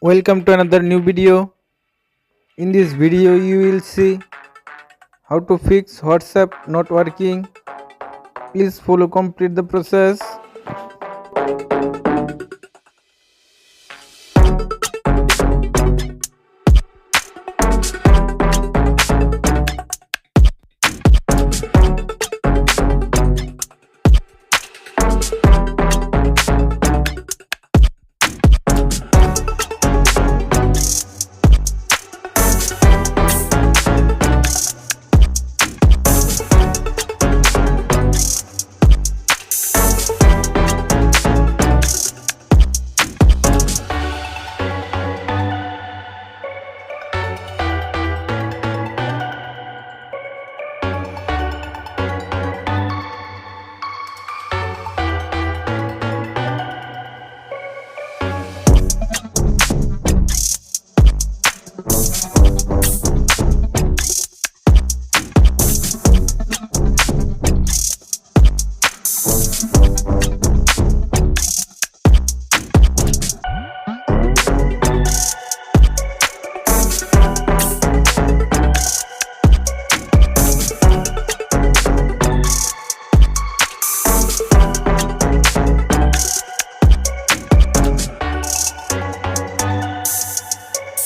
Welcome to another new video. In this video you will see how to fix WhatsApp not working. Please follow complete the process.